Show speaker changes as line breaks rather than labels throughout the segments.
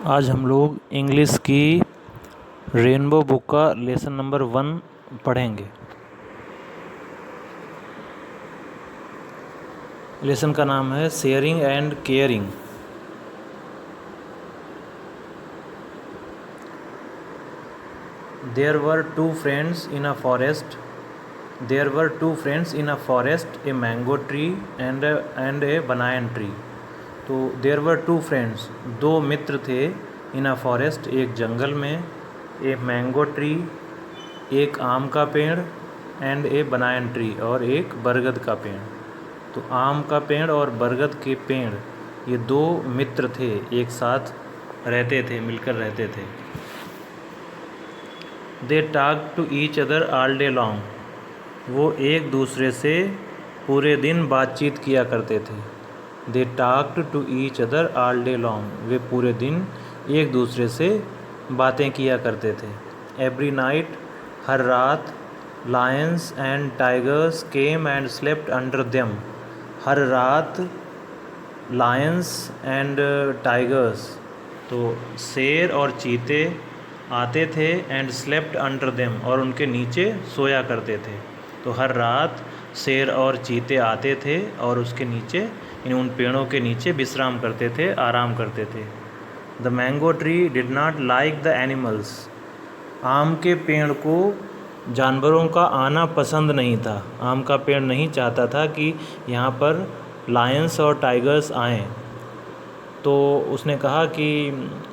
आज हम लोग इंग्लिश की रेनबो बुक का लेसन नंबर 1 पढ़ेंगे। लेसन का नाम है sharing and caring. There were two friends in a forest a mango tree and a banana tree. तो देयर वर टू फ्रेंड्स, दो मित्र थे, इन अ फॉरेस्ट, एक जंगल में, ए मैंगो ट्री, एक आम का पेड़, एंड ए बनाना ट्री, और एक बरगद का पेड़। तो आम का पेड़ और बरगद के पेड़, ये दो मित्र थे, एक साथ रहते थे, मिलकर रहते थे। They talk to each other all day long, वो एक दूसरे से पूरे दिन बातचीत किया करते थे। They talked to each other all day long, वे पूरे दिन एक दूसरे से बातें किया करते थे। एवरी नाइट, हर रात, lions and tigers came and slept under them, हर रात लायंस एंड टाइगर्स, तो शेर और चीते आते थे, एंड स्लेप्ट अंडर देम, और उनके नीचे सोया करते थे। तो हर रात शेर और चीते आते थे और उसके नीचे, उन पेड़ों के नीचे विश्राम करते थे, आराम करते थे। The mango tree did not like the animals, आम के पेड़ को जानवरों का आना पसंद नहीं था। आम का पेड़ नहीं चाहता था कि यहाँ पर लायंस और टाइगर्स आएँ। तो उसने कहा कि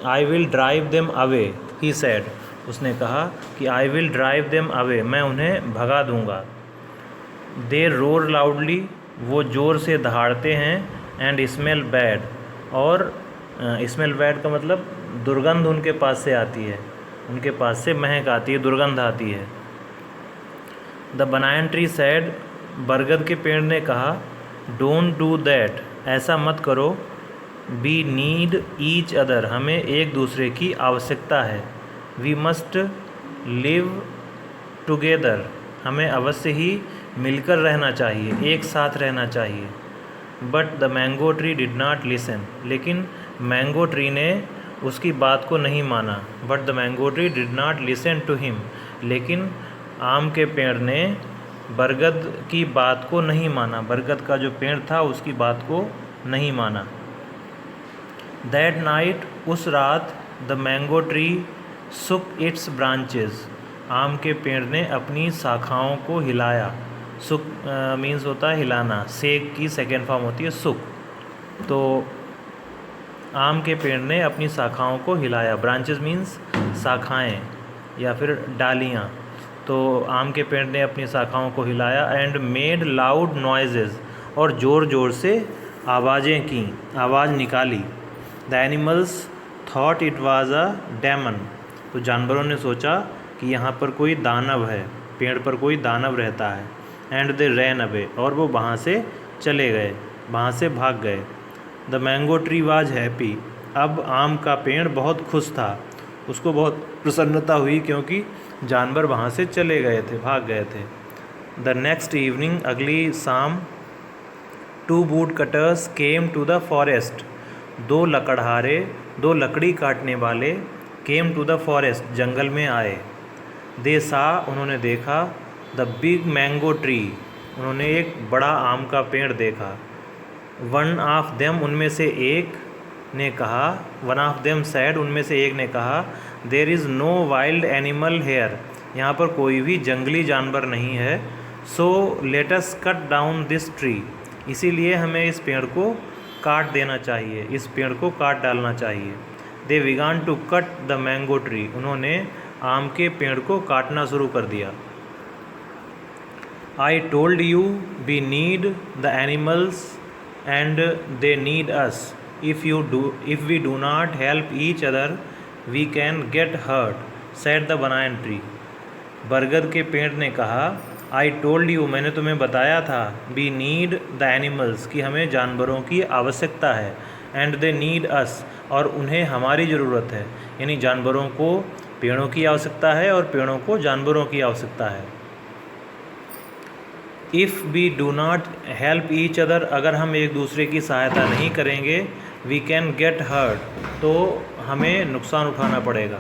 I will drive them away, he said, उसने कहा कि I will drive them away, मैं उन्हें भगा दूंगा। दे रोर लाउडली, वो ज़ोर से दहाड़ते हैं, एंड स्मेल बैड, और स्मेल बैड का मतलब दुर्गंध उनके पास से आती है, उनके पास से महक आती है, दुर्गंध आती है। द बनाना ट्री सैड, बरगद के पेड़ ने कहा, डोंट डू दैट, ऐसा मत करो। वी नीड ईच अदर, हमें एक दूसरे की आवश्यकता है। वी मस्ट लिव टुगेदर, हमें अवश्य ही मिलकर रहना चाहिए, एक साथ रहना चाहिए। But the mango tree did not listen, लेकिन मैंगो ट्री ने उसकी बात को नहीं माना। But the mango tree did not listen to him, लेकिन आम के पेड़ ने बरगद की बात को नहीं माना, बरगद का जो पेड़ था उसकी बात को नहीं माना। दैट नाइट, उस रात, द मैंगो ट्री सुक इट्स ब्रांचेस, आम के पेड़ ने अपनी शाखाओं को हिलाया। सुक मीन्स होता है हिलाना, सेक की सेकेंड फॉर्म होती है सुक। तो आम के पेड़ ने अपनी शाखाओं को हिलाया, ब्रांचेस मीन्स शाखाएं या फिर डालियाँ। तो आम के पेड़ ने अपनी शाखाओं को हिलाया, एंड मेड लाउड नॉइजेज, और ज़ोर ज़ोर से आवाज़ें की, आवाज़ निकाली। The animals thought it was a demon, तो जानवरों ने सोचा कि यहाँ पर कोई दानव है, पेड़ पर कोई दानव रहता है। एंड दे रैन अवे, और वो वहाँ से चले गए, वहाँ से भाग गए। The mango tree was happy, अब आम का पेड़ बहुत खुश था, उसको बहुत प्रसन्नता हुई क्योंकि जानवर वहाँ से चले गए थे, भाग गए थे। द नेक्स्ट इवनिंग, अगली शाम, two wood cutters came to the forest, दो लकड़हारे, दो लकड़ी काटने वाले, केम टू द फॉरेस्ट, जंगल में आए। दे सा, उन्होंने देखा, द बिग मैंगो ट्री, उन्होंने एक बड़ा आम का पेड़ देखा। वन ऑफ देम, उनमें से एक ने कहा, वन ऑफ देम सैड, उनमें से एक ने कहा, there is no wild animal here, यहाँ पर कोई भी जंगली जानवर नहीं है। So let us cut down this tree, इसीलिए हमें इस पेड़ को काट देना चाहिए, इस पेड़ को काट डालना चाहिए। They began to cut the mango tree, उन्होंने आम के पेड़ को काटना शुरू कर दिया। I told you we need the animals and they need us, if we do not help each other we can get hurt, said the banana tree, बरगद के पेड़ ने कहा, आई टोल्ड यू, मैंने तुम्हें बताया था, वी नीड द एनिमल्स, कि हमें जानवरों की आवश्यकता है, एंड दे नीड अस, और उन्हें हमारी ज़रूरत है, यानी जानवरों को पेड़ों की आवश्यकता है और पेड़ों को जानवरों की आवश्यकता है। If we do not help each other, अगर हम एक दूसरे की सहायता नहीं करेंगे, वी कैन गेट हर्ट, तो हमें नुकसान उठाना पड़ेगा।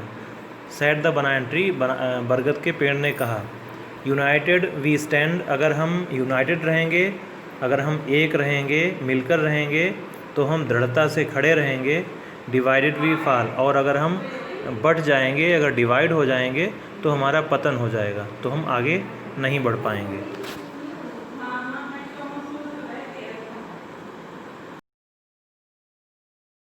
सेड द बनाना ट्री, बरगद के पेड़ ने कहा। यूनाइटेड वी स्टैंड, अगर हम यूनाइटेड रहेंगे, अगर हम एक रहेंगे, मिलकर रहेंगे, तो हम दृढ़ता से खड़े रहेंगे। डिवाइडेड वी फॉल, और अगर हम बट जाएंगे, अगर डिवाइड हो जाएंगे तो हमारा पतन हो जाएगा, तो हम आगे नहीं बढ़ पाएंगे।